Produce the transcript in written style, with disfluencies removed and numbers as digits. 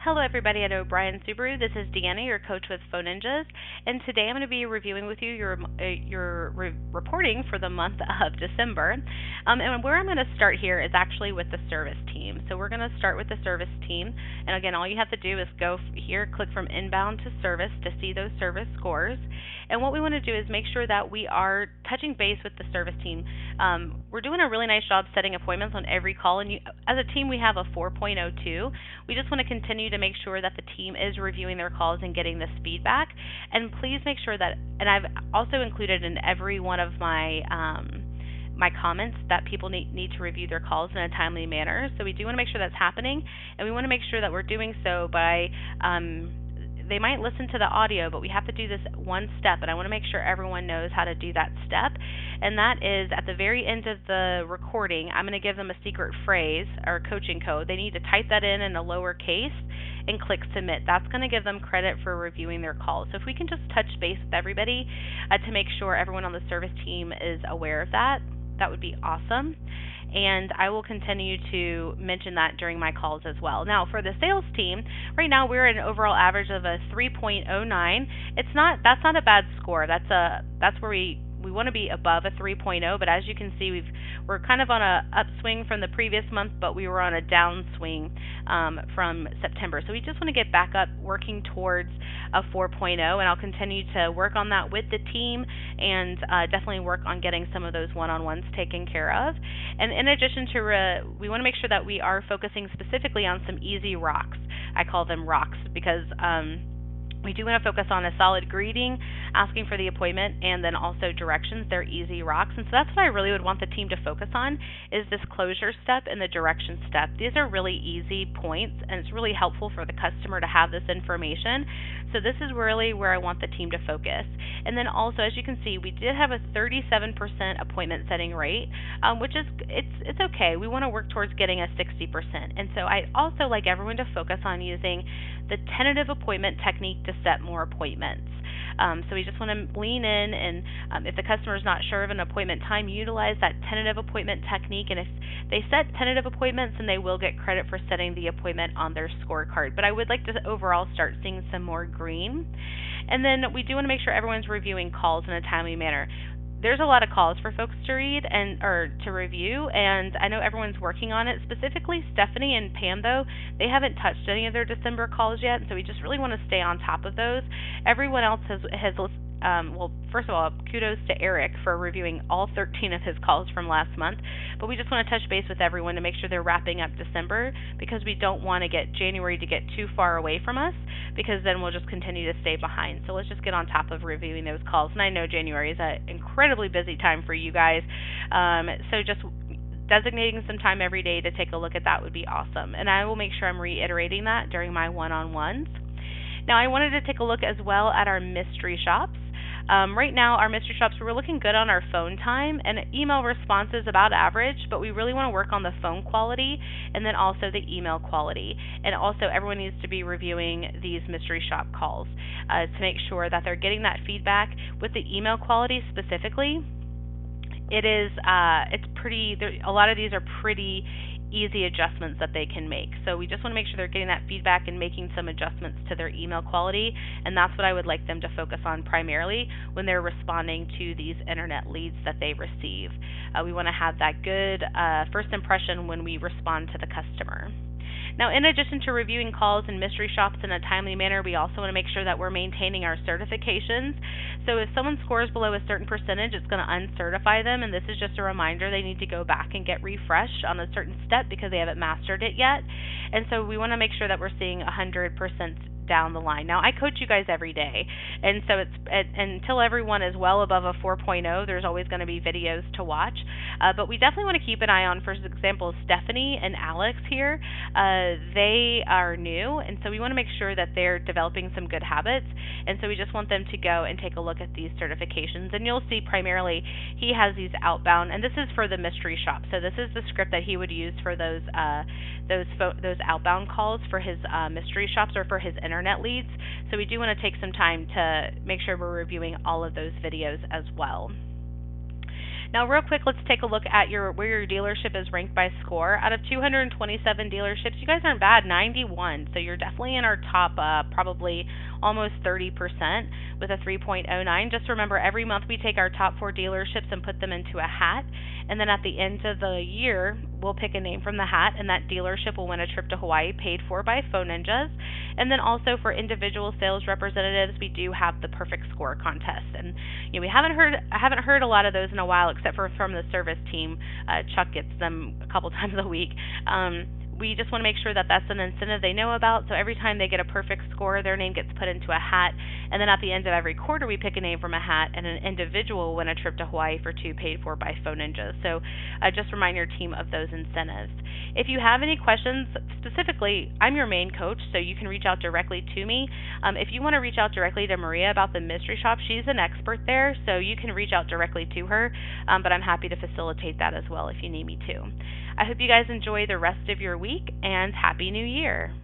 Hello, everybody at O'Brien Subaru. This is Deanna, your coach with Phone Ninjas, and today I'm going to be reviewing with you your reporting for the month of December. And where I'm going to start here is actually with the service team. So we're going to start with the service team, and again, all you have to do is go here, click from inbound to service to see those service scores. And what we want to do is make sure that we are touching base with the service team. We're doing a really nice job setting appointments on every call, and as a team, we have a 4.02. We just want to continue to make sure that the team is reviewing their calls and getting this feedback. And please make sure that, and I've also included in every one of my my comments that people need to review their calls in a timely manner. So we do want to make sure that's happening, and we want to make sure that we're doing so by they might listen to the audio, but we have to do this one step, and I want to make sure everyone knows how to do that step. And that is at the very end of the recording, I'm going to give them a secret phrase or coaching code. They need to type that in a lowercase and click submit. That's going to give them credit for reviewing their calls. So if we can just touch base with everybody to make sure everyone on the service team is aware of that, that would be awesome. And I will continue to mention that during my calls as well. Now, for the sales team, right now we're at an overall average of a 3.09. That's not a bad score. That's where we want to be above a 3.0, but as you can see, we're kind of on a upswing from the previous month, but we were on a downswing from September. So we just want to get back up, working towards a 4.0, and I'll continue to work on that with the team and definitely work on getting some of those one-on-ones taken care of. And in addition to, we want to make sure that we are focusing specifically on some easy rocks. I call them rocks because we do want to focus on a solid greeting, asking for the appointment, and then also directions. They're easy rocks. And so that's what I really would want the team to focus on is this closure step and the direction step. These are really easy points, and it's really helpful for the customer to have this information. So this is really where I want the team to focus. And then also, as you can see, we did have a 37% appointment setting rate, which is it's okay. We want to work towards getting a 60%. And so I also like everyone to focus on using the tentative appointment technique to set more appointments. So we just want to lean in, and if the customer is not sure of an appointment time, utilize that tentative appointment technique. And if they set tentative appointments, then they will get credit for setting the appointment on their scorecard. But I would like to overall start seeing some more green. And then we do want to make sure everyone's reviewing calls in a timely manner. There's a lot of calls for folks to read or to review, and I know everyone's working on it. Specifically, Stephanie and Pam, though, they haven't touched any of their December calls yet, so we just really want to stay on top of those. Everyone else has well, first of all, kudos to Eric for reviewing all 13 of his calls from last month, but we just want to touch base with everyone to make sure they're wrapping up December, because we don't want to get January to get too far away from us, because then we'll just continue to stay behind. So let's just get on top of reviewing those calls. And I know January is an incredibly busy time for you guys, so just designating some time every day to take a look at that would be awesome. And I will make sure I'm reiterating that during my one-on-ones. Now, I wanted to take a look as well at our mystery shops. Right now, our mystery shops, we're looking good on our phone time, and email response is about average, but we really want to work on the phone quality and then also the email quality. And also, everyone needs to be reviewing these mystery shop calls to make sure that they're getting that feedback. With the email quality specifically, it's pretty, a lot of these are pretty easy adjustments that they can make. So we just want to make sure they're getting that feedback and making some adjustments to their email quality, and that's what I would like them to focus on primarily when they're responding to these internet leads that they receive. We want to have that good first impression when we respond to the customer. Now, in addition to reviewing calls and mystery shops in a timely manner, we also want to make sure that we're maintaining our certifications. So if someone scores below a certain percentage, it's going to uncertify them, and this is just a reminder they need to go back and get refreshed on a certain step because they haven't mastered it yet. And so we want to make sure that we're seeing 100% down the line. Now, I coach you guys every day, and so until everyone is well above a 4.0, there's always going to be videos to watch. But we definitely want to keep an eye on, for example, Stephanie and Alex here. They are new, and so we want to make sure that they're developing some good habits, and so we just want them to go and take a look at these certifications. And you'll see primarily he has these outbound, and this is for the mystery shop. So this is the script that he would use for those outbound calls for his mystery shops or for his internet leads. So we do want to take some time to make sure we're reviewing all of those videos as well. Now, real quick, let's take a look at where your dealership is ranked by score. Out of 227 dealerships, you guys aren't bad, 91. So you're definitely in our top, probably almost 30% with a 3.09. Just remember, every month we take our top 4 dealerships and put them into a hat, and then at the end of the year, we'll pick a name from the hat, and that dealership will win a trip to Hawaii paid for by Phone Ninjas. And then also for individual sales representatives, we do have the perfect score contest. And we I haven't heard a lot of those in a while, except for from the service team. Chuck gets them a couple times a week. We just want to make sure that that's an incentive they know about. So every time they get a perfect score, their name gets put into a hat. And then at the end of every quarter, we pick a name from a hat, and an individual will win a trip to Hawaii for 2 paid for by Phone Ninjas. So just remind your team of those incentives. If you have any questions, specifically, I'm your main coach, so you can reach out directly to me. If you want to reach out directly to Maria about the mystery shop, she's an expert there, so you can reach out directly to her. But I'm happy to facilitate that as well if you need me to. I hope you guys enjoy the rest of your week, and Happy New Year.